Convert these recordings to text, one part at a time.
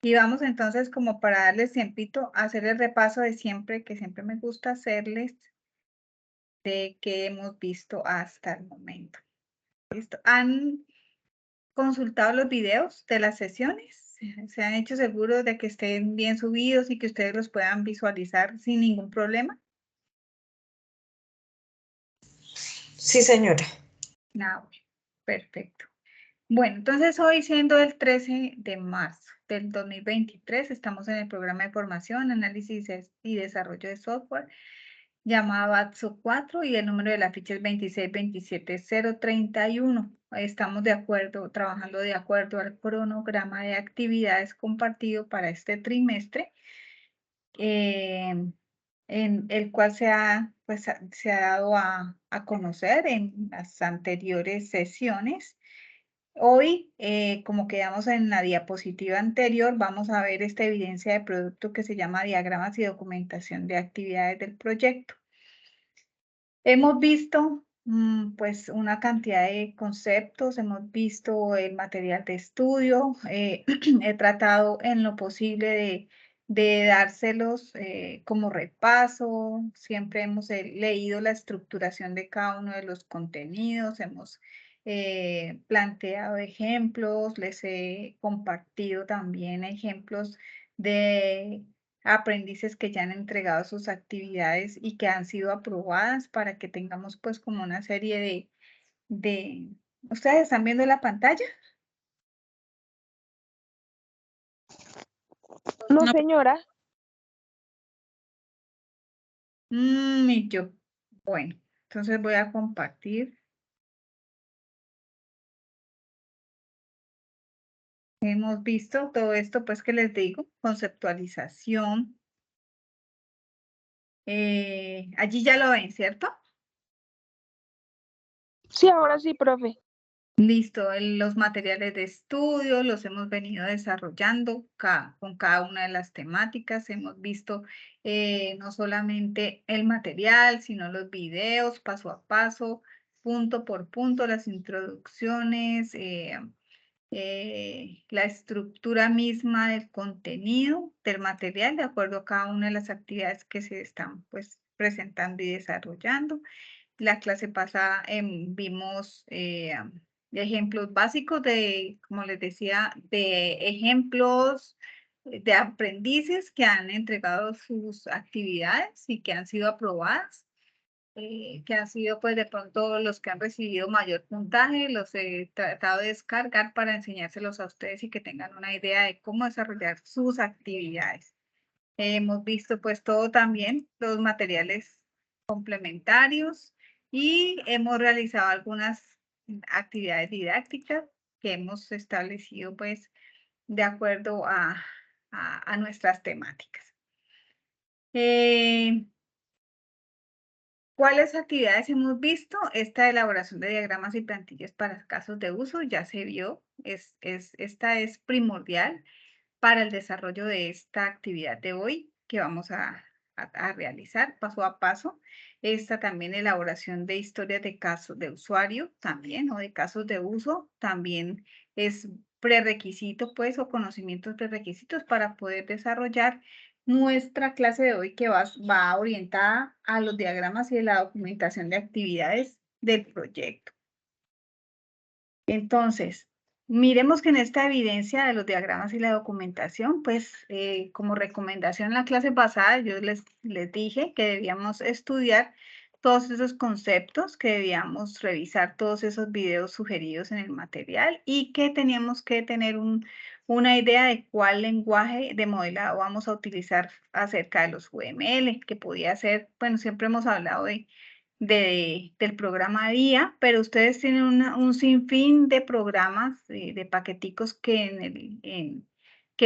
Y vamos entonces como para darles tiempito a hacer el repaso de siempre, que siempre me gusta hacerles, de qué hemos visto hasta el momento. ¿Listo? ¿Han consultado los videos de las sesiones? ¿Se han hecho seguros de que estén bien subidos y que ustedes los puedan visualizar sin ningún problema? Sí, señora. No, perfecto. Bueno, entonces hoy siendo el 13 de marzo del 2023, estamos en el programa de formación, análisis y desarrollo de software llamado ATSO 4 y el número de la ficha es 2627031. Estamos de acuerdo, trabajando de acuerdo al cronograma de actividades compartido para este trimestre, en el cual pues, se ha dado a conocer en las anteriores sesiones. Hoy, como quedamos en la diapositiva anterior, vamos a ver esta evidencia de producto que se llama diagramas y documentación de actividades del proyecto. Hemos visto pues una cantidad de conceptos, hemos visto el material de estudio, he tratado en lo posible de dárselos como repaso, siempre hemos leído la estructuración de cada uno de los contenidos, hemos planteado ejemplos, les he compartido también ejemplos de aprendices que ya han entregado sus actividades y que han sido aprobadas para que tengamos pues como una serie de... ¿Ustedes están viendo la pantalla? No, señora. Y yo, bueno, entonces voy a compartir. Hemos visto todo esto pues que les digo, conceptualización. Allí ya lo ven, ¿cierto? Sí, ahora sí, profe. Listo, los materiales de estudio los hemos venido desarrollando con cada una de las temáticas. Hemos visto no solamente el material, sino los videos paso a paso, punto por punto, las introducciones, la estructura misma del contenido del material, de acuerdo a cada una de las actividades que se están pues presentando y desarrollando. La clase pasada vimos ejemplos básicos de, como les decía, de ejemplos de aprendices que han entregado sus actividades y que han sido aprobadas, que han sido pues de pronto los que han recibido mayor puntaje, los he tratado de descargar para enseñárselos a ustedes y que tengan una idea de cómo desarrollar sus actividades. Hemos visto pues todo también, los materiales complementarios y hemos realizado algunas actividades didácticas que hemos establecido pues de acuerdo a nuestras temáticas. ¿Cuáles actividades hemos visto? Esta elaboración de diagramas y plantillas para casos de uso ya se vio, esta es primordial para el desarrollo de esta actividad de hoy que vamos a realizar paso a paso. Esta también elaboración de historias de casos de usuario también o de casos de uso también es prerequisito pues o conocimientos prerequisitos para poder desarrollar nuestra clase de hoy que va orientada a los diagramas y la documentación de actividades del proyecto. Entonces, miremos que en esta evidencia de los diagramas y la documentación, pues como recomendación en la clase pasada, yo les dije que debíamos estudiar todos esos conceptos, que debíamos revisar todos esos videos sugeridos en el material y que teníamos que tener una idea de cuál lenguaje de modelado vamos a utilizar acerca de los UML, que podía ser, bueno, siempre hemos hablado del programa DIA, pero ustedes tienen un sinfín de programas, de paqueticos que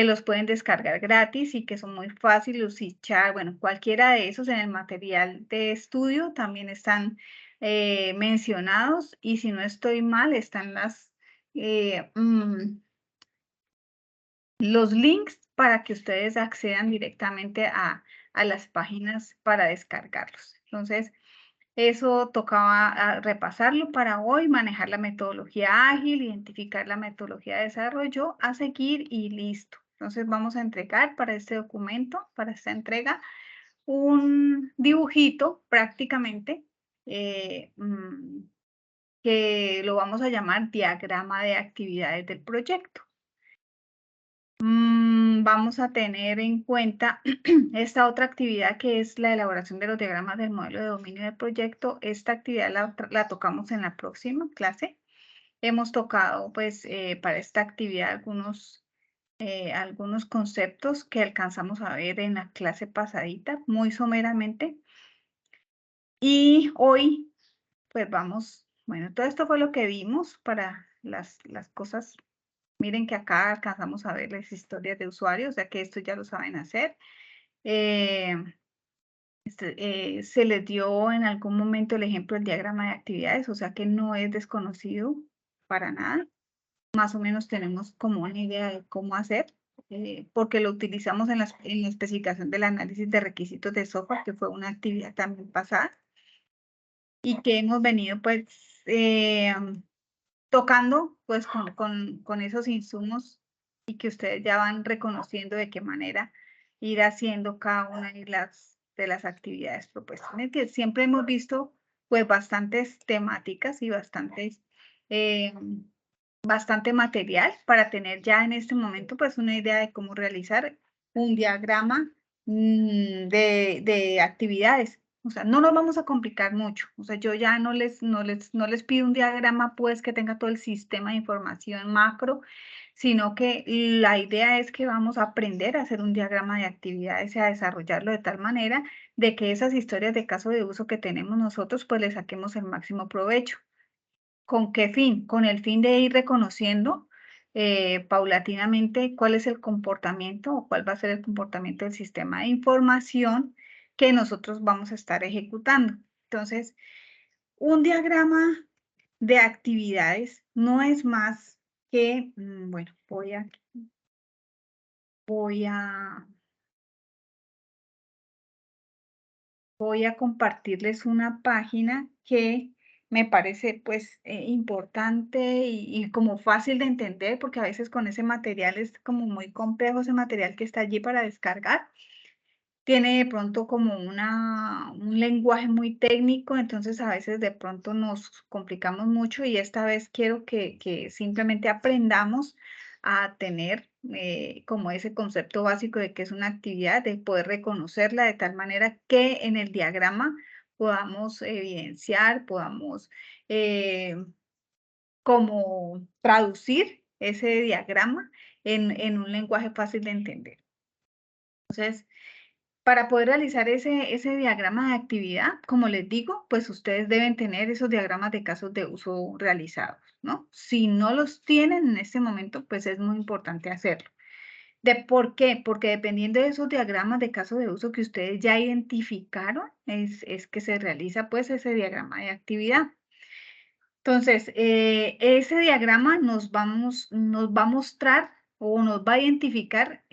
los pueden descargar gratis y que son muy fáciles y bueno, cualquiera de esos en el material de estudio también están mencionados y si no estoy mal están los links para que ustedes accedan directamente a las páginas para descargarlos. Entonces, Eso tocaba repasarlo para hoy, manejar la metodología ágil, identificar la metodología de desarrollo a seguir y listo. Entonces vamos a entregar para este documento, para esta entrega, un dibujito prácticamente que lo vamos a llamar diagrama de actividades del proyecto. Vamos a tener en cuenta esta otra actividad que es la elaboración de los diagramas del modelo de dominio del proyecto. Esta actividad la tocamos en la próxima clase. Hemos tocado pues para esta actividad algunos conceptos que alcanzamos a ver en la clase pasadita, muy someramente. Y hoy pues vamos, bueno, todo esto fue lo que vimos para las cosas. Miren que acá alcanzamos a ver las historias de usuarios, o sea que esto ya lo saben hacer. Se les dio en algún momento el ejemplo del diagrama de actividades, o sea que no es desconocido para nada. Más o menos tenemos como una idea de cómo hacer, porque lo utilizamos en la especificación del análisis de requisitos de software, que fue una actividad también pasada, y que hemos venido pues tocando pues con esos insumos y que ustedes ya van reconociendo de qué manera ir haciendo cada una de las actividades propuestas. Es que siempre hemos visto pues bastantes temáticas y bastante material para tener ya en este momento pues una idea de cómo realizar un diagrama de actividades. O sea, no nos vamos a complicar mucho. O sea, yo ya no les pido un diagrama pues que tenga todo el sistema de información macro, sino que la idea es que vamos a aprender a hacer un diagrama de actividades y a desarrollarlo de tal manera de que esas historias de caso de uso que tenemos nosotros pues le saquemos el máximo provecho. ¿Con qué fin? Con el fin de ir reconociendo paulatinamente cuál es el comportamiento o cuál va a ser el comportamiento del sistema de información que nosotros vamos a estar ejecutando. Entonces, un diagrama de actividades no es más que, bueno, voy a compartirles una página que me parece pues importante y como fácil de entender, porque a veces con ese material es como muy complejo ese material que está allí para descargar. Tiene de pronto como un lenguaje muy técnico, entonces a veces de pronto nos complicamos mucho y esta vez quiero que simplemente aprendamos a tener como ese concepto básico de que es una actividad, de poder reconocerla de tal manera que en el diagrama podamos evidenciar, podamos como traducir ese diagrama en un lenguaje fácil de entender. Entonces, para poder realizar ese diagrama de actividad, como les digo, pues ustedes deben tener esos diagramas de casos de uso realizados, ¿no? Si no los tienen en este momento, pues es muy importante hacerlo. ¿Por qué? Porque dependiendo de esos diagramas de casos de uso que ustedes ya identificaron, es que se realiza pues ese diagrama de actividad. Entonces, ese diagrama nos va a mostrar o nos va a identificar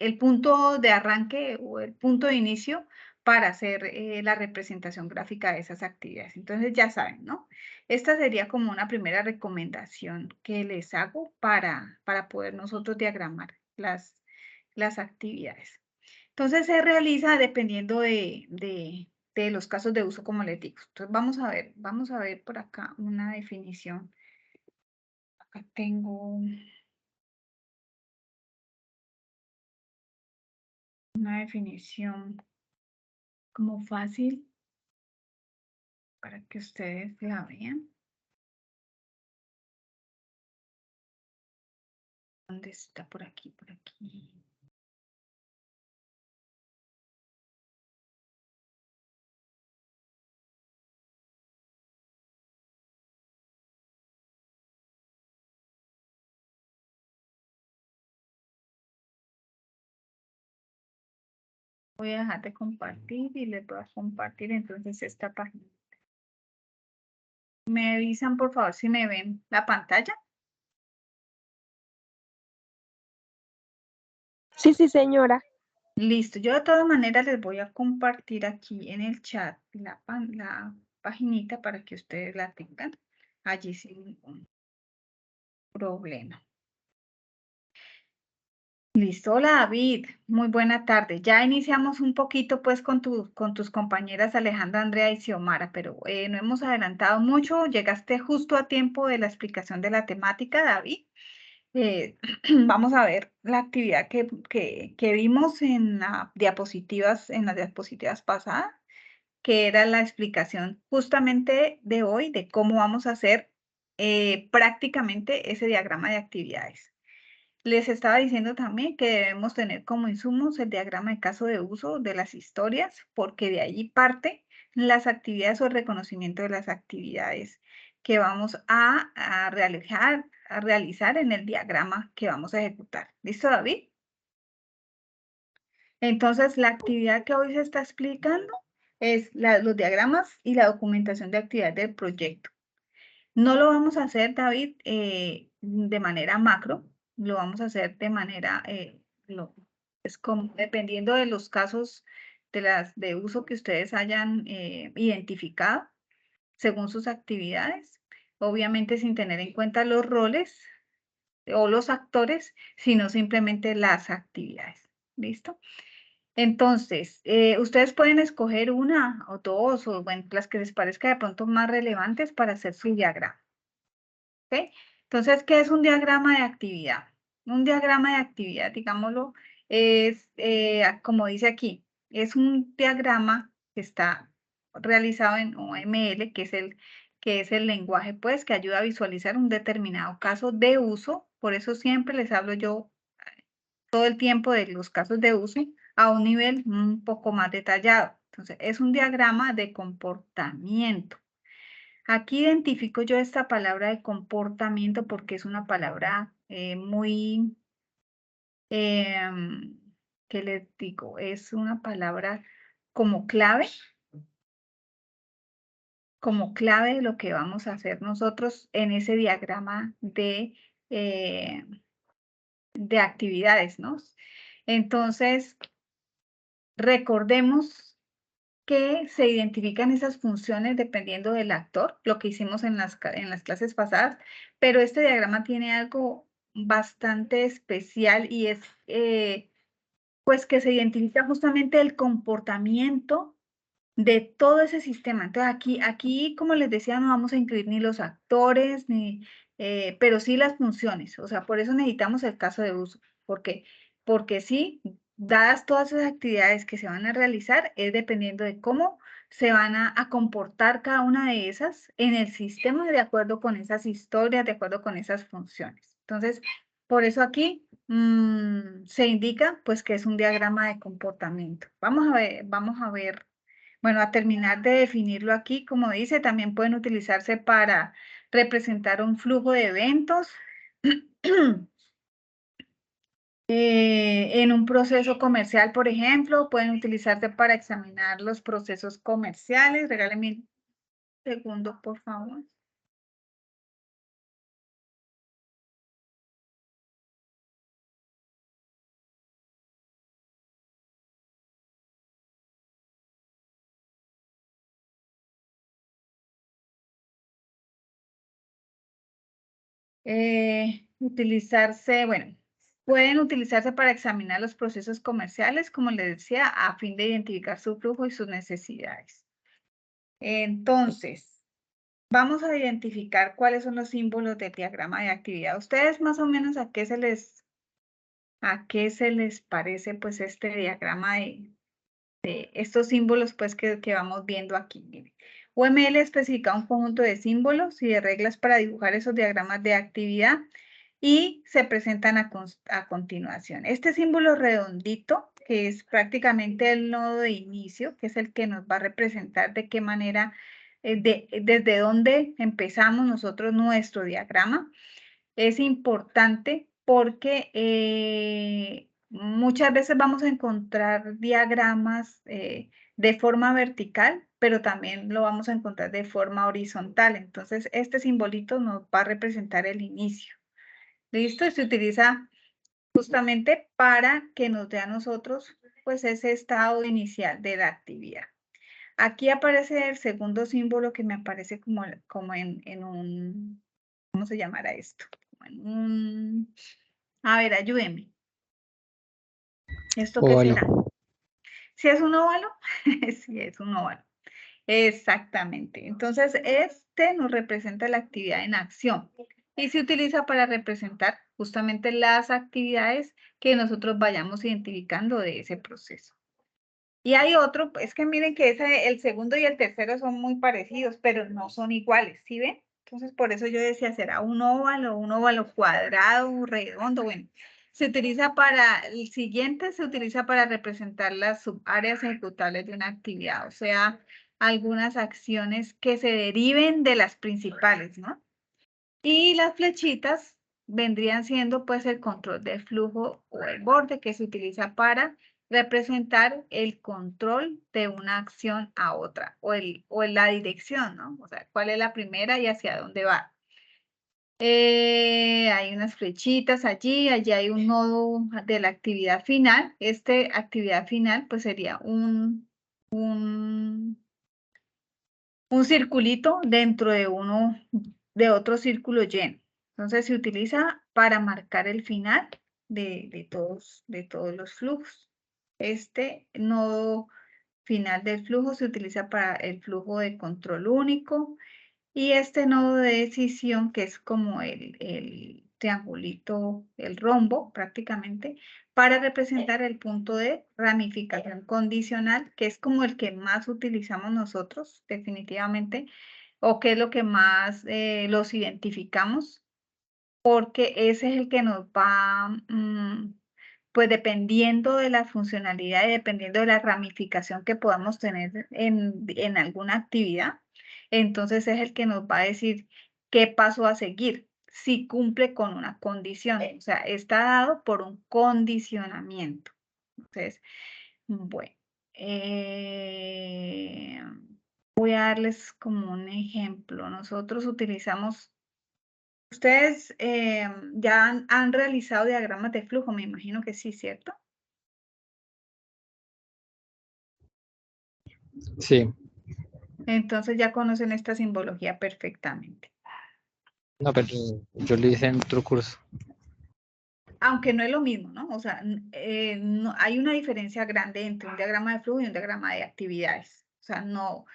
el punto de arranque o el punto de inicio para hacer la representación gráfica de esas actividades. Entonces, ya saben, ¿no? Esta sería como una primera recomendación que les hago para poder nosotros diagramar las actividades. Entonces, se realiza dependiendo de los casos de uso, como les digo. Entonces, vamos a ver por acá una definición. Acá tengo una definición como fácil para que ustedes la vean. ¿Dónde está? Por aquí, por aquí. Voy a dejar de compartir y les voy a compartir entonces esta página. ¿Me avisan, por favor, si me ven la pantalla? Sí, sí, señora. Listo, yo de todas maneras les voy a compartir aquí en el chat la paginita para que ustedes la tengan allí sin ningún problema. Listo, hola David, muy buena tarde. Ya iniciamos un poquito pues con tus compañeras Alejandra, Andrea y Xiomara, pero no hemos adelantado mucho. Llegaste justo a tiempo de la explicación de la temática, David. Vamos a ver la actividad que vimos en las diapositivas pasadas, que era la explicación justamente de hoy de cómo vamos a hacer prácticamente ese diagrama de actividades. Les estaba diciendo también que debemos tener como insumos el diagrama de caso de uso de las historias, porque de allí parte las actividades o el reconocimiento de las actividades que vamos a realizar en el diagrama que vamos a ejecutar. ¿Listo, David? Entonces, la actividad que hoy se está explicando es los diagramas y la documentación de actividad del proyecto. No lo vamos a hacer, David, de manera macro, lo vamos a hacer de manera, es como dependiendo de los casos de uso que ustedes hayan identificado según sus actividades, obviamente sin tener en cuenta los roles o los actores, sino simplemente las actividades. ¿Listo? Entonces, ustedes pueden escoger una o dos, o bueno, las que les parezca de pronto más relevantes para hacer su diagrama. ¿Ok? Entonces, ¿qué es un diagrama de actividad? Un diagrama de actividad, digámoslo, es, como dice aquí, es un diagrama que está realizado en OML, que es el lenguaje, pues, que ayuda a visualizar un determinado caso de uso. Por eso siempre les hablo yo todo el tiempo de los casos de uso a un nivel un poco más detallado. Entonces, es un diagrama de comportamiento. Aquí identifico yo esta palabra de comportamiento porque es una palabra muy, ¿qué les digo? Es una palabra como clave de lo que vamos a hacer nosotros en ese diagrama de actividades, ¿no? Entonces, recordemos que se identifican esas funciones dependiendo del actor, lo que hicimos en las clases pasadas, pero este diagrama tiene algo bastante especial y es pues que se identifica justamente el comportamiento de todo ese sistema. Entonces aquí, como les decía, no vamos a incluir ni los actores, pero sí las funciones. O sea, por eso necesitamos el caso de uso, porque sí, dadas todas esas actividades que se van a realizar, es dependiendo de cómo se van a comportar cada una de esas en el sistema de acuerdo con esas historias, de acuerdo con esas funciones. Entonces, por eso aquí se indica pues que es un diagrama de comportamiento. Vamos a ver. Bueno, a terminar de definirlo aquí, como dice, también pueden utilizarse para representar un flujo de eventos en un proceso comercial, por ejemplo, pueden utilizarse para examinar los procesos comerciales. Regáleme un segundo, por favor. Bueno, pueden utilizarse para examinar los procesos comerciales, como les decía, a fin de identificar su flujo y sus necesidades. Entonces, vamos a identificar cuáles son los símbolos del diagrama de actividad. ¿Ustedes más o menos a qué se les parece pues este diagrama de estos símbolos pues que vamos viendo aquí? Miren. UML especifica un conjunto de símbolos y de reglas para dibujar esos diagramas de actividad y se presentan a continuación. Este símbolo redondito, que es prácticamente el nodo de inicio, que es el que nos va a representar de qué manera, desde dónde empezamos nosotros nuestro diagrama, es importante porque muchas veces vamos a encontrar diagramas de forma vertical, pero también lo vamos a encontrar de forma horizontal. Entonces, este simbolito nos va a representar el inicio. ¿Listo? Se utiliza justamente para que nos dé a nosotros pues ese estado inicial de la actividad. Aquí aparece el segundo símbolo que me aparece como en un, ¿cómo se llamará esto? Como en un, a ver, ayúdenme. ¿Esto qué Óvalo. será? ¿Si es un óvalo? Sí, es un óvalo. Exactamente. Entonces, este nos representa la actividad en acción y se utiliza para representar justamente las actividades que nosotros vayamos identificando de ese proceso. Y hay otro, es que miren que el segundo y el tercero son muy parecidos, pero no son iguales, ¿sí ven? Entonces, por eso yo decía, ¿será un óvalo cuadrado, redondo? Bueno, se utiliza para, el siguiente se utiliza para representar las subáreas ejecutables de una actividad, o sea, algunas acciones que se deriven de las principales, ¿no? Y las flechitas vendrían siendo pues el control de flujo o el borde que se utiliza para representar el control de una acción a otra o la dirección, ¿no? O sea, cuál es la primera y hacia dónde va. Hay unas flechitas allí hay un nodo de la actividad final. Actividad final pues sería un circulito dentro de otro círculo lleno. Entonces se utiliza para marcar el final de todos los flujos. Este nodo final del flujo se utiliza para el flujo de control único y este nodo de decisión, que es como el triangulito, el rombo prácticamente, para representar el punto de ramificación condicional, que es como el que más utilizamos nosotros, definitivamente, o que es lo que más los identificamos, porque ese es el que nos va, pues dependiendo de la funcionalidad y dependiendo de la ramificación que podamos tener en alguna actividad, entonces es el que nos va a decir qué paso a seguir, si cumple con una condición, o sea, está dado por un condicionamiento. Entonces, bueno, voy a darles como un ejemplo. Nosotros utilizamos, ustedes ya han realizado diagramas de flujo, me imagino que sí, ¿cierto? Sí. Entonces ya conocen esta simbología perfectamente. No, pero yo lo hice en otro curso. Aunque no es lo mismo, ¿no? O sea, hay una diferencia grande entre un diagrama de flujo y un diagrama de actividades. O sea, no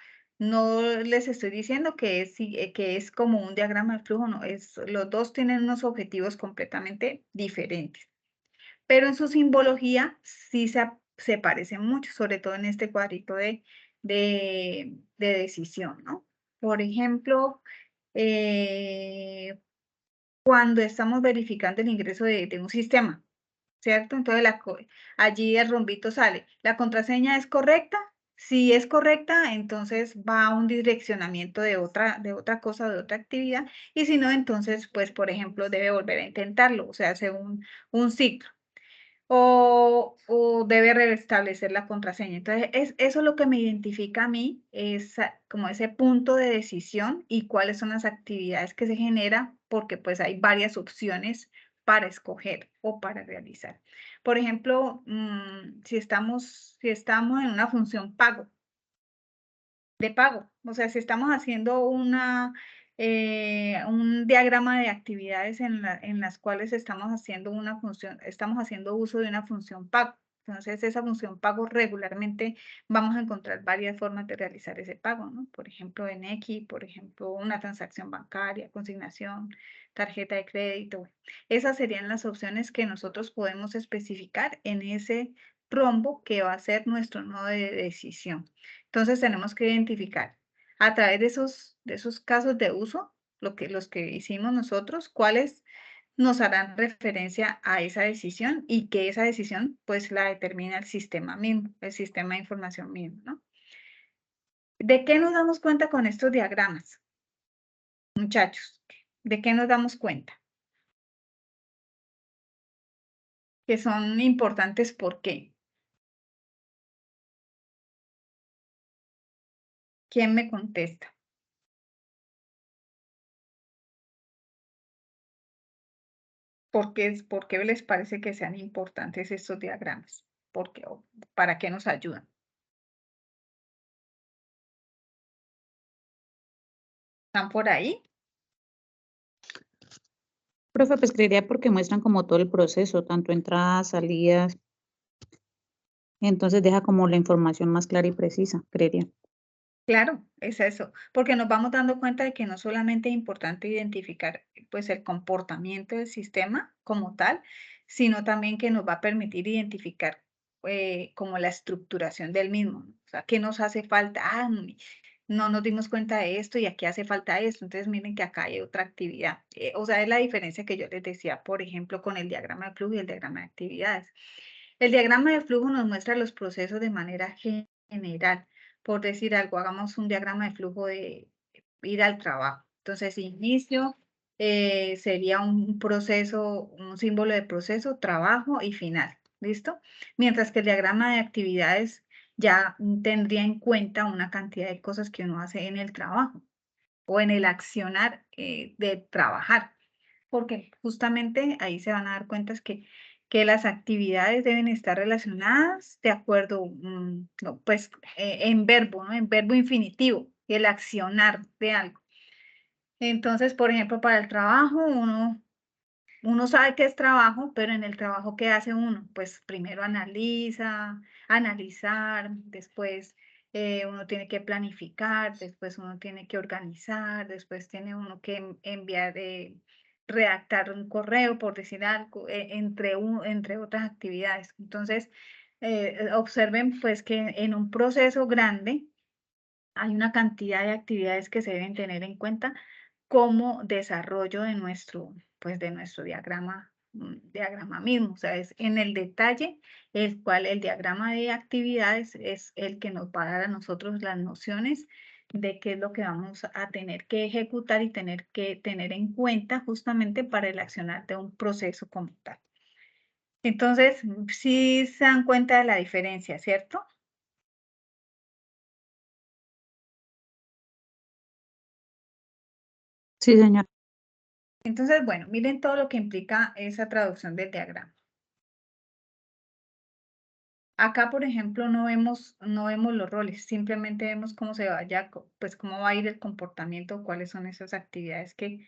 les estoy diciendo que es como un diagrama de flujo, no, los dos tienen unos objetivos completamente diferentes. Pero en su simbología sí se parecen mucho, sobre todo en este cuadrito de decisión, ¿no? Por ejemplo, cuando estamos verificando el ingreso de un sistema, ¿cierto? Entonces allí el rombito sale. ¿La contraseña es correcta? Si es correcta, entonces va a un direccionamiento de otra cosa, de otra actividad. Y si no, entonces, pues, por ejemplo, debe volver a intentarlo, o sea, hace un ciclo. O debe restablecer la contraseña. Entonces, eso es lo que me identifica a mí, es como ese punto de decisión y cuáles son las actividades que se generan, porque pues hay varias opciones para escoger o para realizar. Por ejemplo, si estamos en una función de pago, o sea, si estamos haciendo un diagrama de actividades en las cuales estamos haciendo estamos haciendo uso de una función pago. Entonces, esa función pago regularmente vamos a encontrar varias formas de realizar ese pago, ¿no? Por ejemplo, en X, por ejemplo, una transacción bancaria, consignación, tarjeta de crédito. Bueno, esas serían las opciones que nosotros podemos especificar en ese rombo que va a ser nuestro nodo de decisión. Entonces tenemos que identificar a través de esos casos de uso, los que hicimos nosotros, cuáles nos harán referencia a esa decisión y que esa decisión pues la determina el sistema mismo, el sistema de información mismo, ¿no? ¿De qué nos damos cuenta con estos diagramas? Muchachos, ¿de qué nos damos cuenta? Que son importantes, ¿por qué? ¿Quién me contesta? ¿Por qué les parece que sean importantes estos diagramas? porque, ¿para qué nos ayudan? ¿Están por ahí? Profe, pues creería porque muestran como todo el proceso, tanto entradas, salidas, entonces deja como la información más clara y precisa, creería. Claro, es eso, porque nos vamos dando cuenta de que no solamente es importante identificar pues el comportamiento del sistema como tal, sino también que nos va a permitir identificar como la estructuración del mismo, ¿no? O sea, ¿qué nos hace falta? No nos dimos cuenta de esto y aquí hace falta esto, entonces miren que acá hay otra actividad. O sea, es la diferencia que yo les decía, por ejemplo, con el diagrama de flujo y el diagrama de actividades. El diagrama de flujo nos muestra los procesos de manera general. Por decir algo, hagamos un diagrama de flujo de ir al trabajo. Entonces, inicio sería un proceso, un símbolo de proceso, trabajo y final. ¿Listo? Mientras que el diagrama de actividades ya tendría en cuenta una cantidad de cosas que uno hace en el trabajo o en el accionar de trabajar, porque justamente ahí se van a dar cuenta es que las actividades deben estar relacionadas de acuerdo, no, pues en verbo, ¿no? En verbo infinitivo, el accionar de algo. Entonces, por ejemplo, para el trabajo, uno sabe que es trabajo, pero en el trabajo, ¿qué hace uno? Pues primero analizar, después uno tiene que planificar, después uno tiene que organizar, después tiene uno que enviar, redactar un correo, por decir algo, entre otras actividades. Entonces, observen pues que en un proceso grande hay una cantidad de actividades que se deben tener en cuenta como desarrollo de pues de nuestro diagrama mismo. O sea, es en el detalle el cual el diagrama de actividades es el que nos va a dar a nosotros las nociones de qué es lo que vamos a tener que ejecutar y tener que tener en cuenta justamente para el accionar de un proceso como tal. Entonces, sí se dan cuenta de la diferencia, ¿cierto? Sí, señor. Entonces, bueno, miren todo lo que implica esa traducción del diagrama. Acá, por ejemplo, no vemos los roles, simplemente vemos cómo se vaya, pues cómo va a ir el comportamiento, cuáles son esas actividades que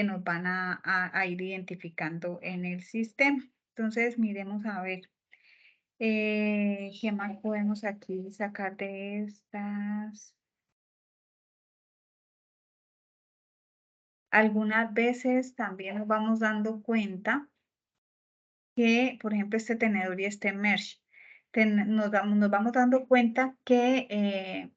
nos van a ir identificando en el sistema. Entonces, miremos a ver, ¿qué más podemos aquí sacar de estas? Algunas veces también nos vamos dando cuenta que, por ejemplo, este tenedor y este merge, nos vamos dando cuenta que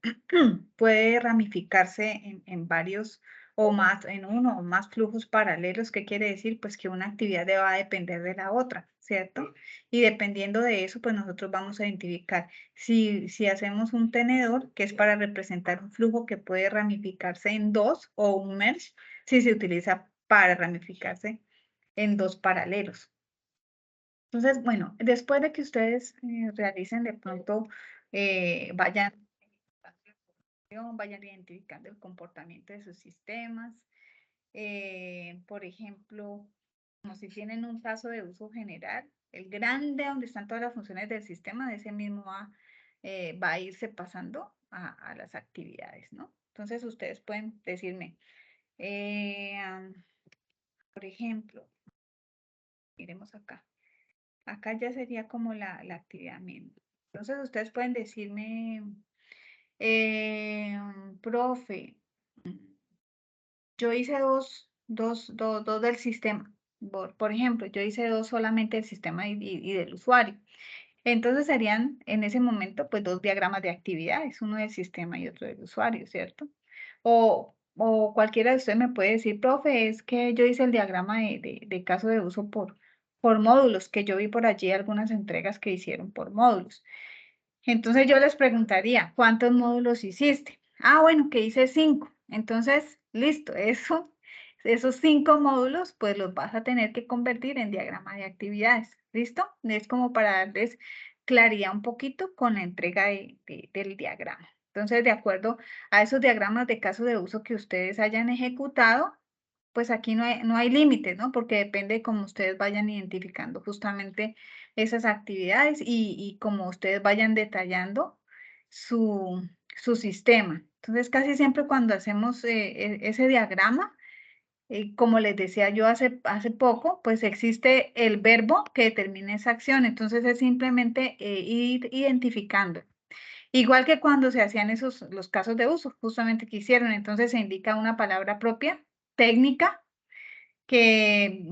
puede ramificarse en varios o más, en uno o más flujos paralelos. ¿Qué quiere decir? Pues que una actividad va a depender de la otra, ¿cierto? Y dependiendo de eso, pues nosotros vamos a identificar si hacemos un tenedor, que es para representar un flujo que puede ramificarse en dos, o un merge, si se utiliza para ramificarse en dos paralelos. Entonces, bueno, después de que ustedes realicen de pronto, vayan identificando el comportamiento de sus sistemas. Por ejemplo, como si tienen un caso de uso general, el grande donde están todas las funciones del sistema, de ese mismo va a irse pasando a las actividades, ¿no? Entonces, ustedes pueden decirme, por ejemplo, miremos acá. Acá ya sería como la actividad misma. Entonces, ustedes pueden decirme, profe, yo hice dos del sistema. Por ejemplo, yo hice dos solamente del sistema y del usuario. Entonces serían en ese momento pues dos diagramas de actividades, uno del sistema y otro del usuario, ¿cierto? O cualquiera de ustedes me puede decir, profe, es que yo hice el diagrama de caso de uso por módulos, que yo vi por allí algunas entregas que hicieron por módulos. Entonces yo les preguntaría, ¿cuántos módulos hiciste? Ah, bueno, que hice 5. Entonces, listo, esos 5 módulos, pues los vas a tener que convertir en diagrama de actividades. ¿Listo? Es como para darles claridad un poquito con la entrega del diagrama. Entonces, de acuerdo a esos diagramas de caso de uso que ustedes hayan ejecutado, pues aquí no hay límites, ¿no? Porque depende de cómo ustedes vayan identificando justamente esas actividades y como ustedes vayan detallando su sistema. Entonces, casi siempre cuando hacemos ese diagrama, como les decía yo hace poco, pues existe el verbo que determina esa acción. Entonces, es simplemente ir identificando. Igual que cuando se hacían los casos de uso, justamente que hicieron. Entonces, se indica una palabra propia, técnica, que,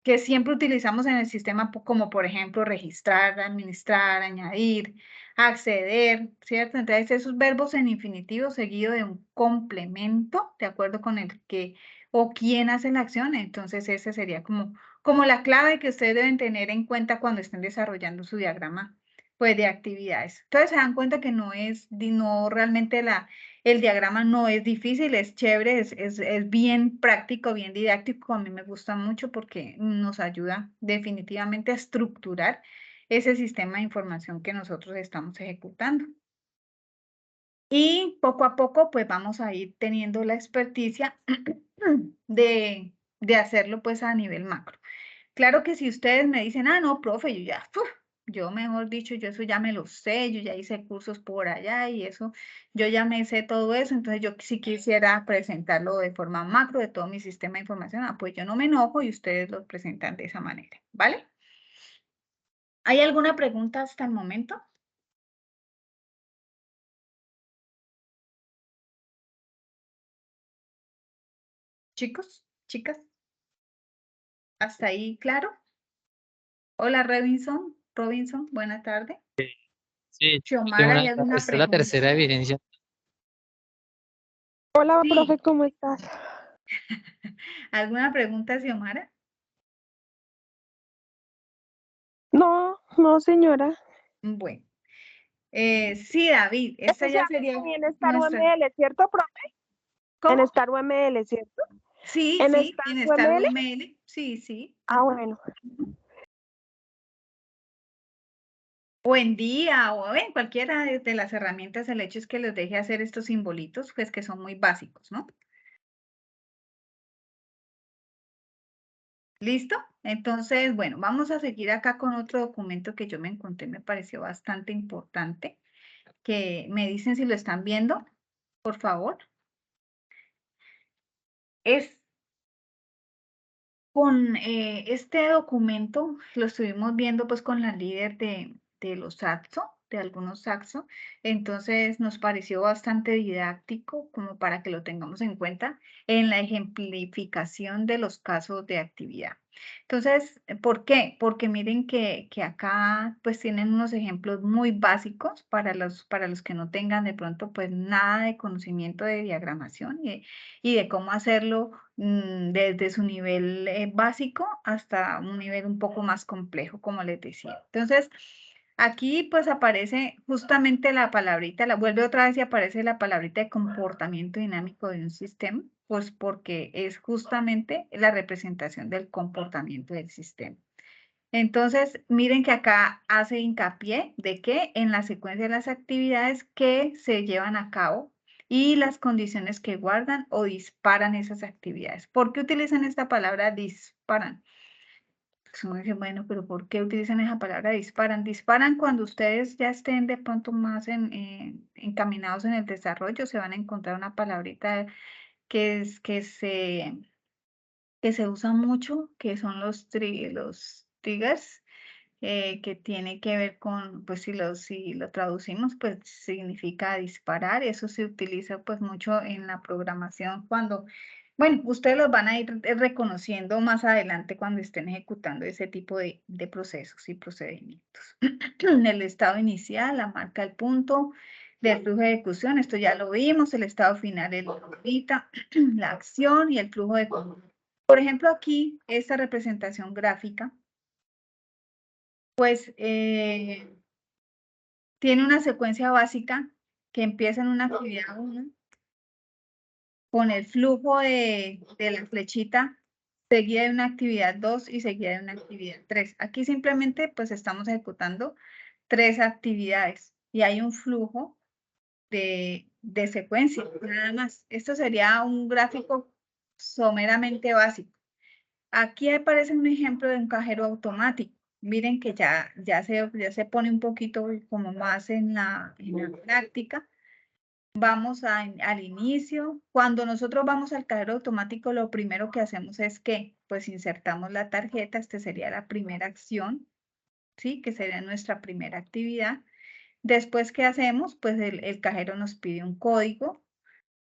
que siempre utilizamos en el sistema, como por ejemplo registrar, administrar, añadir, acceder, ¿cierto? Entonces esos verbos en infinitivo seguido de un complemento, de acuerdo con el que o quién hace la acción. Entonces ese sería como la clave que ustedes deben tener en cuenta cuando estén desarrollando su diagrama pues de actividades. Entonces se dan cuenta que no realmente el diagrama no es difícil, es chévere, es bien práctico, bien didáctico. A mí me gusta mucho porque nos ayuda definitivamente a estructurar ese sistema de información que nosotros estamos ejecutando. Y poco a poco, pues vamos a ir teniendo la experticia de hacerlo pues a nivel macro. Claro que si ustedes me dicen, no, profe, yo mejor dicho, yo eso ya me lo sé, yo ya hice cursos por allá y eso, yo ya me sé todo eso, entonces yo sí quisiera presentarlo de forma macro de todo mi sistema de información, pues yo no me enojo y ustedes lo presentan de esa manera, ¿vale? ¿Hay alguna pregunta hasta el momento? Chicos, chicas, ¿hasta ahí claro? Hola, Robinson, buena tarde. Sí, Xiomara, ¿hay alguna esta es la pregunta? tercera evidencia. Hola, Sí. profe, ¿cómo estás? ¿Alguna pregunta, Xiomara? No, no, señora. Bueno, sí, David, esta Eso se ya hace sería ahí en Star nuestra. UML, ¿cierto, profe? En ¿Cómo? Star UML, ¿cierto? Sí, En sí, Star en Star UML. UML. Sí, sí. Ah, bueno. O en día o en cualquiera de las herramientas, el hecho es que les deje hacer estos simbolitos, pues que son muy básicos, ¿no? ¿Listo? Entonces, bueno, vamos a seguir acá con otro documento que yo me encontré, me pareció bastante importante, que me dicen si lo están viendo, por favor. Es con este documento, lo estuvimos viendo pues con la líder de los Saxo, de algunos Saxo, entonces nos pareció bastante didáctico como para que lo tengamos en cuenta en la ejemplificación de los casos de actividad. Entonces, ¿por qué? Porque miren que acá pues tienen unos ejemplos muy básicos para los que no tengan de pronto pues nada de conocimiento de diagramación y de cómo hacerlo desde su nivel básico hasta un nivel un poco más complejo, como les decía. Entonces, aquí pues aparece justamente la palabrita, la vuelve otra vez y aparece la palabrita de comportamiento dinámico de un sistema, pues porque es justamente la representación del comportamiento del sistema. Entonces, miren que acá hace hincapié de que en la secuencia de las actividades que se llevan a cabo y las condiciones que guardan o disparan esas actividades. ¿Por qué utilizan esta palabra disparan? Pues uno dice, bueno, pero ¿por qué utilizan esa palabra disparan? Disparan cuando ustedes ya estén de pronto más encaminados en el desarrollo, se van a encontrar una palabrita que se usa mucho, que son los triggers, que tiene que ver con, pues si lo traducimos, pues significa disparar. Eso se utiliza pues mucho en la programación cuando, bueno, ustedes los van a ir reconociendo más adelante cuando estén ejecutando ese tipo de procesos y procedimientos. En el estado inicial, la marca el punto del flujo de ejecución, esto ya lo vimos, el estado final, el ahorita, la acción y el flujo de. Por ejemplo, aquí, esta representación gráfica, pues tiene una secuencia básica que empieza en una actividad 1 con el flujo de la flechita seguida de una actividad 2 y seguida de una actividad 3. Aquí simplemente pues estamos ejecutando 3 actividades y hay un flujo de secuencia, nada más. Esto sería un gráfico someramente básico. Aquí aparece un ejemplo de un cajero automático. miren que ya se pone un poquito como más en la práctica. Vamos al inicio. Cuando nosotros vamos al cajero automático, lo primero que hacemos es que, pues, insertamos la tarjeta. Esta sería la primera acción, ¿sí? Que sería nuestra primera actividad. Después, ¿qué hacemos? Pues el cajero nos pide un código.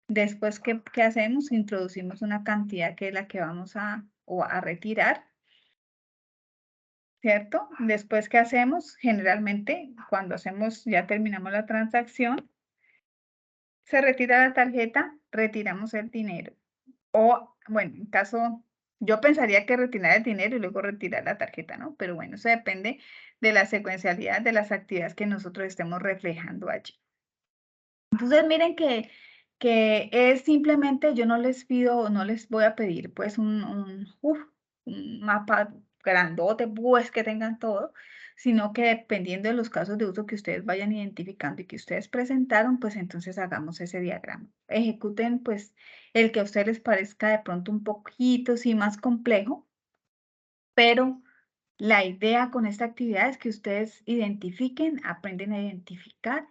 Después, ¿qué hacemos? Introducimos una cantidad que es la que vamos a retirar, ¿cierto? Después, ¿qué hacemos? Generalmente, cuando ya terminamos la transacción, se retira la tarjeta, retiramos el dinero. O, bueno, en caso, yo pensaría que retirar el dinero y luego retirar la tarjeta, ¿no? Pero bueno, eso depende de la secuencialidad de las actividades que nosotros estemos reflejando allí. Entonces, miren que es simplemente, yo no les pido, no les voy a pedir pues un mapa grandote, pues que tengan todo, sino que dependiendo de los casos de uso que ustedes vayan identificando y que ustedes presentaron, pues entonces hagamos ese diagrama. Ejecuten pues el que a ustedes les parezca de pronto un poquito sí más complejo, pero la idea con esta actividad es que ustedes identifiquen, aprenden a identificar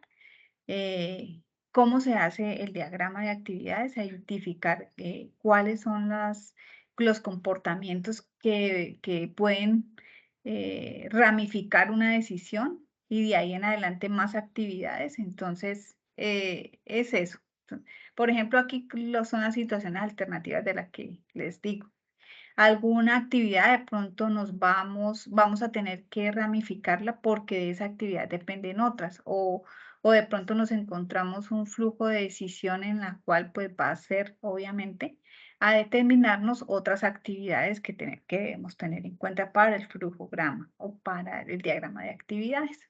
cómo se hace el diagrama de actividades, a identificar cuáles son los comportamientos que pueden ramificar una decisión y de ahí en adelante más actividades. Entonces, es eso. Por ejemplo, aquí son las situaciones alternativas de las que les digo. Alguna actividad de pronto vamos a tener que ramificarla porque de esa actividad dependen otras o de pronto nos encontramos un flujo de decisión en la cual pues va a ser obviamente a determinarnos otras actividades que debemos tener en cuenta para el flujograma o para el diagrama de actividades.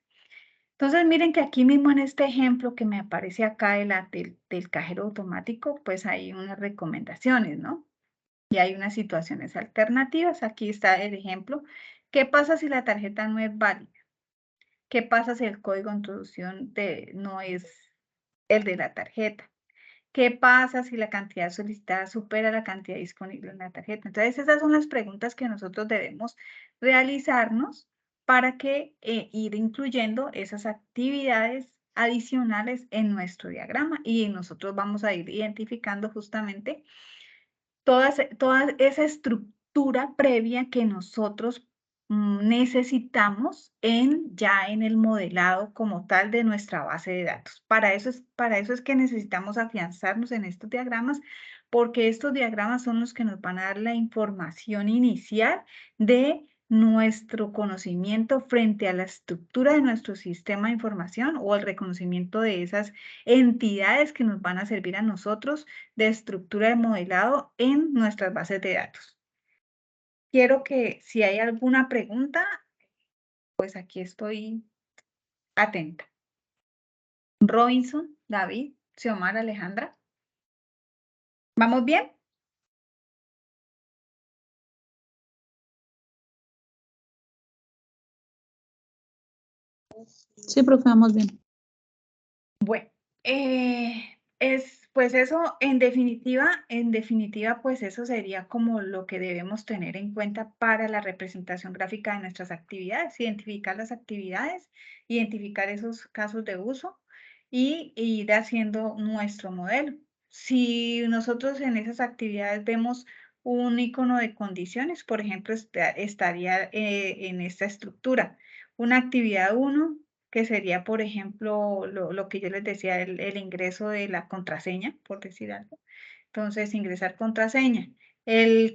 Entonces miren que aquí mismo en este ejemplo que me aparece acá del cajero automático pues hay unas recomendaciones, ¿no? Y hay unas situaciones alternativas. Aquí está el ejemplo. ¿Qué pasa si la tarjeta no es válida? ¿Qué pasa si el código de introducción no es el de la tarjeta? ¿Qué pasa si la cantidad solicitada supera la cantidad disponible en la tarjeta? Entonces, esas son las preguntas que nosotros debemos realizarnos para ir incluyendo esas actividades adicionales en nuestro diagrama y nosotros vamos a ir identificando justamente toda esa estructura previa que nosotros necesitamos ya en el modelado como tal de nuestra base de datos. Para eso es que necesitamos afianzarnos en estos diagramas, porque estos diagramas son los que nos van a dar la información inicial de nuestro conocimiento frente a la estructura de nuestro sistema de información o el reconocimiento de esas entidades que nos van a servir a nosotros de estructura de modelado en nuestras bases de datos. Quiero que si hay alguna pregunta, pues aquí estoy atenta. Robinson, David, Xiomara, Alejandra. ¿Vamos bien? Sí, profe, vamos bien. Bueno, pues eso, en definitiva, pues eso sería como lo que debemos tener en cuenta para la representación gráfica de nuestras actividades, identificar las actividades, identificar esos casos de uso y ir haciendo nuestro modelo. Si nosotros en esas actividades vemos un icono de condiciones, por ejemplo, estaría en esta estructura. Una actividad 1 que sería, por ejemplo, lo que yo les decía, el ingreso de la contraseña, por decir algo. Entonces, ingresar contraseña. El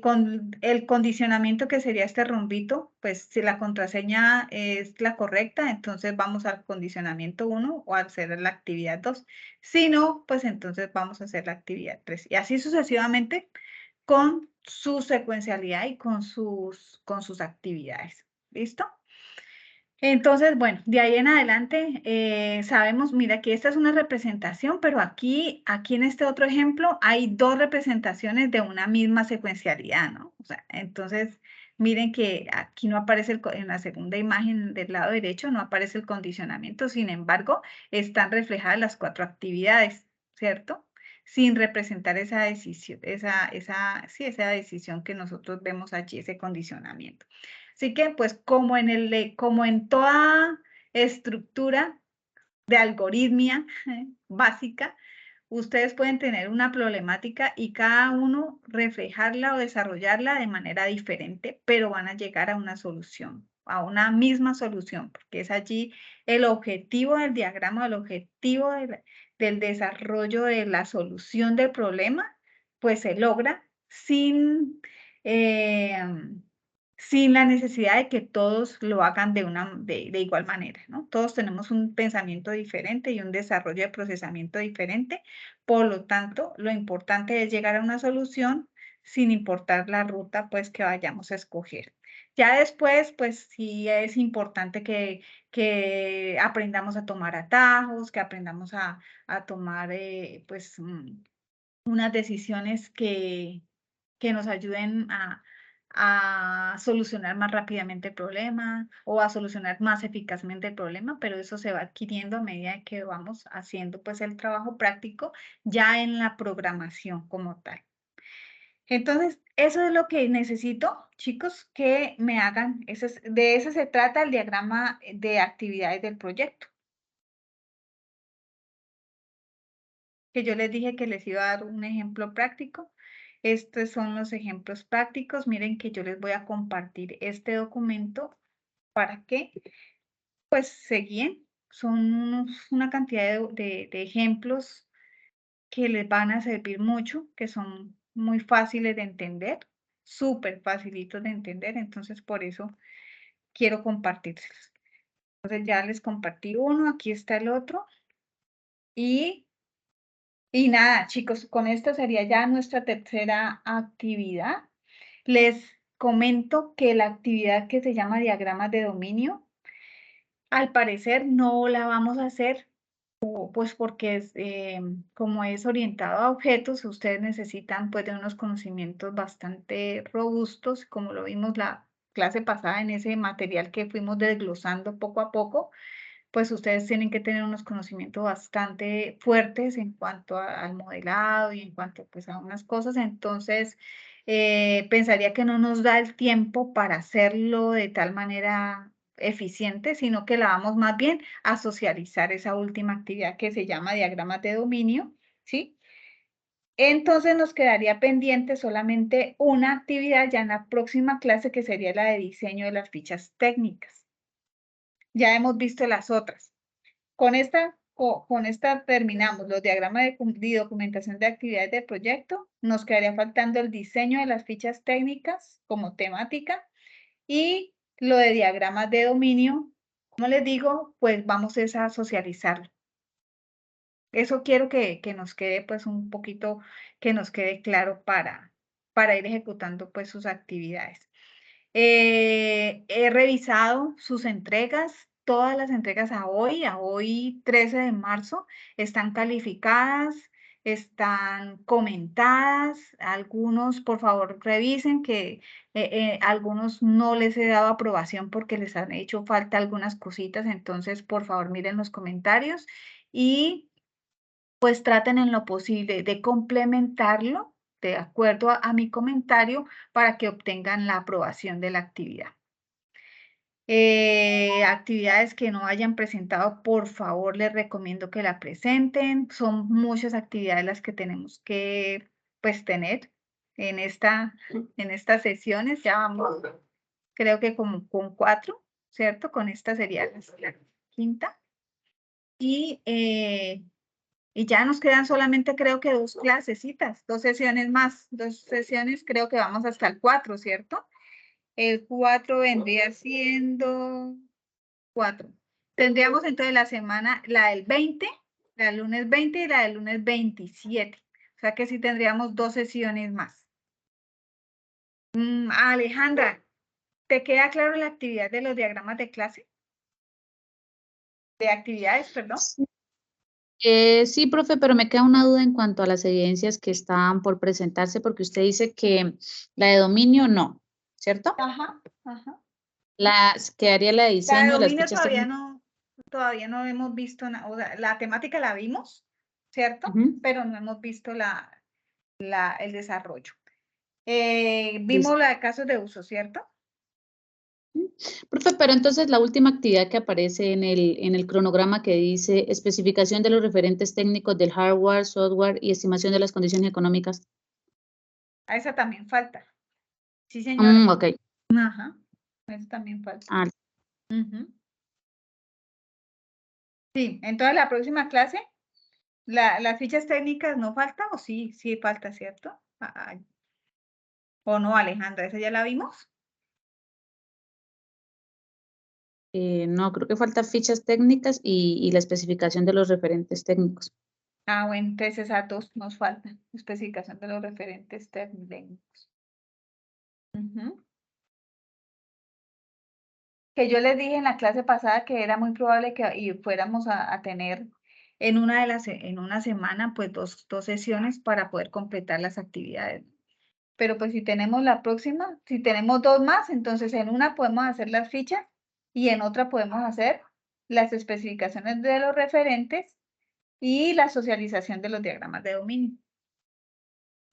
condicionamiento que sería este rombito, pues si la contraseña es la correcta, entonces vamos al condicionamiento 1 o a hacer la actividad 2. Si no, pues entonces vamos a hacer la actividad 3. Y así sucesivamente con su secuencialidad y con sus actividades. ¿Listo? Entonces, bueno, de ahí en adelante sabemos, mira, aquí esta es una representación, pero aquí en este otro ejemplo hay dos representaciones de una misma secuencialidad, ¿no? O sea, entonces, miren que aquí no aparece, en la segunda imagen del lado derecho, no aparece el condicionamiento, sin embargo, están reflejadas las 4 actividades, ¿cierto? Sin representar esa decisión, esa decisión que nosotros vemos allí, ese condicionamiento. Así que, pues, como en toda estructura de algoritmia básica, ustedes pueden tener una problemática y cada uno reflejarla o desarrollarla de manera diferente, pero van a llegar a una solución, a una misma solución, porque es allí el objetivo del diagrama, el objetivo del desarrollo de la solución del problema, pues se logra eh, sin la necesidad de que todos lo hagan de igual manera, ¿no? Todos tenemos un pensamiento diferente y un desarrollo de procesamiento diferente. Por lo tanto, lo importante es llegar a una solución sin importar la ruta, pues, que vayamos a escoger. Ya después, pues, sí es importante que aprendamos a tomar atajos, que aprendamos a tomar, pues, unas decisiones que nos ayuden a solucionar más rápidamente el problema o a solucionar más eficazmente el problema, pero eso se va adquiriendo a medida que vamos haciendo pues el trabajo práctico ya en la programación como tal. Entonces, eso es lo que necesito, chicos, que me hagan. De eso se trata el diagrama de actividades del proyecto. Que yo les dije que les iba a dar un ejemplo práctico. Estos son los ejemplos prácticos. Miren que yo les voy a compartir este documento para que pues se guíen. Son una cantidad de ejemplos que les van a servir mucho, que son muy fáciles de entender, súper facilitos de entender. Entonces, por eso quiero compartírselos. Entonces, ya les compartí uno, aquí está el otro. Y nada, chicos, con esto sería ya nuestra tercera actividad. Les comento que la actividad que se llama diagramas de dominio, al parecer no la vamos a hacer, pues porque como es orientado a objetos, ustedes necesitan pues de unos conocimientos bastante robustos, como lo vimos la clase pasada en ese material que fuimos desglosando poco a poco. Pues ustedes tienen que tener unos conocimientos bastante fuertes en cuanto al modelado y en cuanto pues a unas cosas. Entonces, pensaría que no nos da el tiempo para hacerlo de tal manera eficiente, sino que la vamos más bien a socializar esa última actividad que se llama diagramas de dominio, ¿sí? Entonces nos quedaría pendiente solamente una actividad ya en la próxima clase que sería la de diseño de las fichas técnicas. Ya hemos visto las otras. Con esta terminamos los diagramas de documentación de actividades del proyecto. Nos quedaría faltando el diseño de las fichas técnicas como temática y lo de diagramas de dominio. Como les digo, pues vamos a socializarlo. Eso quiero que nos quede pues un poquito, que nos quede claro para ir ejecutando pues sus actividades. He revisado sus entregas, todas las entregas a hoy 13 de marzo, están calificadas, están comentadas, algunos por favor revisen que algunos no les he dado aprobación porque les han hecho falta algunas cositas, entonces por favor miren los comentarios y pues traten en lo posible de complementarlo de acuerdo a mi comentario para que obtengan la aprobación de la actividad. Actividades que no hayan presentado, por favor, les recomiendo que la presenten. Son muchas actividades las que tenemos que pues tener en estas sesiones. Ya vamos, creo que como con 4, ¿cierto? Con esta sería la quinta. Y ya nos quedan solamente creo que 2 clasecitas, 2 sesiones más, 2 sesiones, creo que vamos hasta el 4, ¿cierto? El 4 vendría siendo 4. Tendríamos entonces la semana, la del 20, la del lunes 20 y la del lunes 27. O sea que sí tendríamos 2 sesiones más. Alejandra, ¿te queda claro la actividad de los diagramas de clase? De actividades, perdón. Sí, profe, pero me queda una duda en cuanto a las evidencias que están por presentarse, porque usted dice que la de dominio no, ¿cierto? Ajá, ajá. Quedaría la de La de diseño de las dominio fichas técnicas. todavía no hemos visto, o sea, la temática la vimos, ¿cierto? Ujú. Pero no hemos visto el desarrollo. Listo. Vimos la de casos de uso, ¿cierto? Profe, pero entonces la última actividad que aparece en el cronograma que dice especificación de los referentes técnicos del hardware, software y estimación de las condiciones económicas. A esa también falta. Sí, señora. Ok. Ajá. Eso también falta. Ah, Ujú. Sí, entonces la próxima clase, las fichas técnicas no falta o sí, sí falta, ¿cierto? O no, Alejandra, esa ya la vimos. no, creo que falta fichas técnicas y la especificación de los referentes técnicos. Ah, bueno, entonces esas dos nos faltan. Especificación de los referentes técnicos. Ujú. Que yo les dije en la clase pasada que era muy probable que fuéramos a tener en en una semana pues dos sesiones para poder completar las actividades. Pero pues si tenemos la próxima, si tenemos dos más, entonces en una podemos hacer las fichas y en otra podemos hacer las especificaciones de los referentes y la socialización de los diagramas de dominio.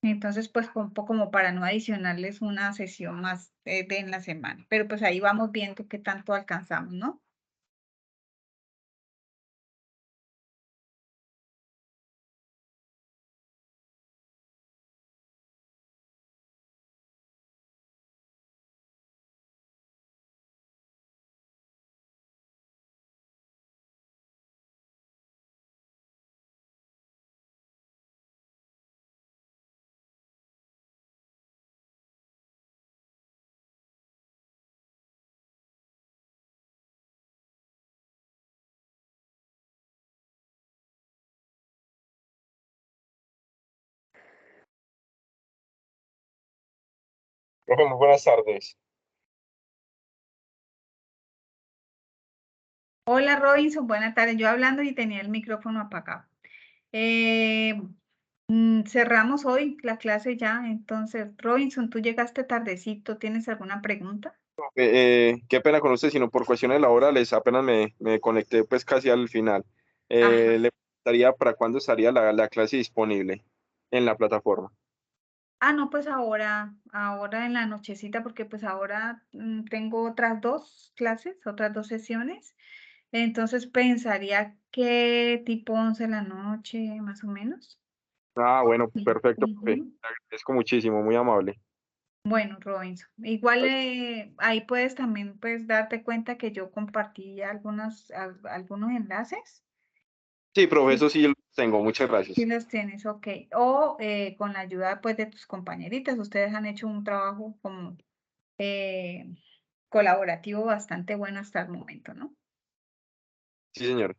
Entonces, pues un poco como para no adicionarles una sesión más en la semana. Pero pues ahí vamos viendo qué tanto alcanzamos, ¿no? Profe, muy buenas tardes. Hola Robinson, buenas tardes. Yo hablando y tenía el micrófono apagado. Cerramos hoy la clase ya. Entonces, Robinson, tú llegaste tardecito. ¿Tienes alguna pregunta? Qué pena con usted, sino por cuestiones laborales, apenas me conecté pues casi al final. Ajá. Le preguntaría para cuándo estaría la clase disponible en la plataforma. Ah, no, pues ahora en la nochecita, porque pues ahora tengo otras dos clases, otras dos sesiones. Entonces pensaría que tipo 11 de la noche, más o menos. Ah, bueno, Sí. perfecto, profe. Ujú. Le agradezco muchísimo, muy amable. Bueno, Robinson, igual Gracias. ahí puedes también pues darte cuenta que yo compartí algunos enlaces. Sí, profe, Sí, eso sí lo tengo, muchas sí gracias. los tienes, ok. O con la ayuda pues de tus compañeritas, ustedes han hecho un trabajo como eh, colaborativo bastante bueno hasta el momento, ¿no? Sí, señor.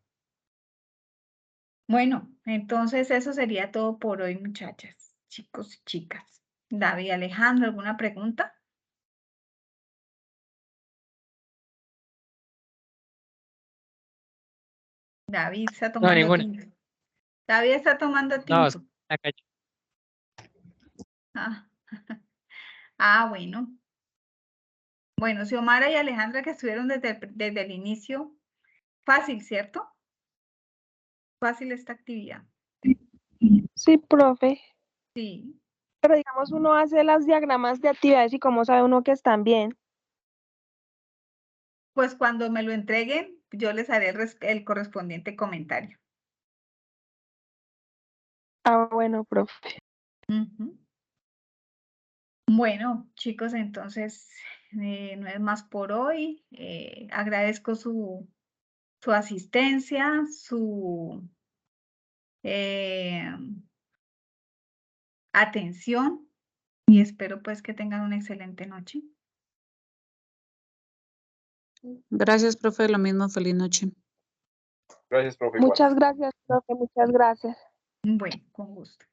Bueno, entonces eso sería todo por hoy, muchachas, chicos y chicas. David, Alejandro, ¿alguna pregunta? David está No, tomando ninguna. tinto. David está tomando No, tinto. acá- Ah, ah, bueno. Bueno, Xiomara y Alejandra que estuvieron desde el inicio, fácil, ¿cierto? Fácil esta actividad. Sí, profe. Sí. Pero digamos, uno hace las diagramas de actividades y cómo sabe uno que están bien. Pues cuando me lo entreguen, yo les haré el correspondiente comentario. Ah, bueno, profe. Ujú. Bueno, chicos, entonces no es más por hoy. Agradezco su asistencia, su eh, atención y espero pues que tengan una excelente noche. Gracias, profe. Lo mismo. Feliz noche. Gracias, profe, igual. Muchas gracias, profe. Muchas gracias. Bueno, con gusto.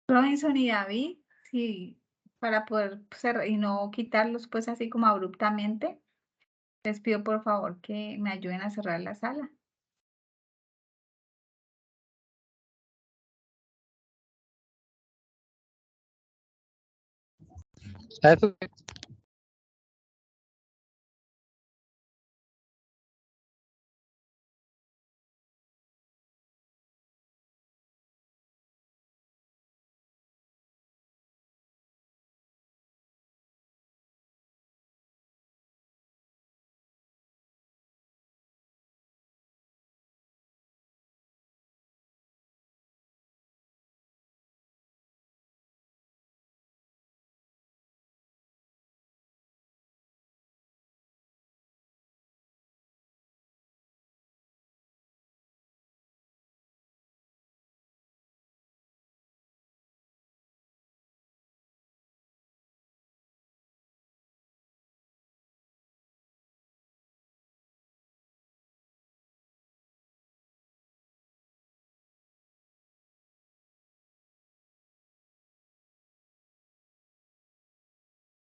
Robinson y David, sí, para poder cerrar y no quitarlos pues así como abruptamente. Les pido por favor que me ayuden a cerrar la sala. ¿Sabes?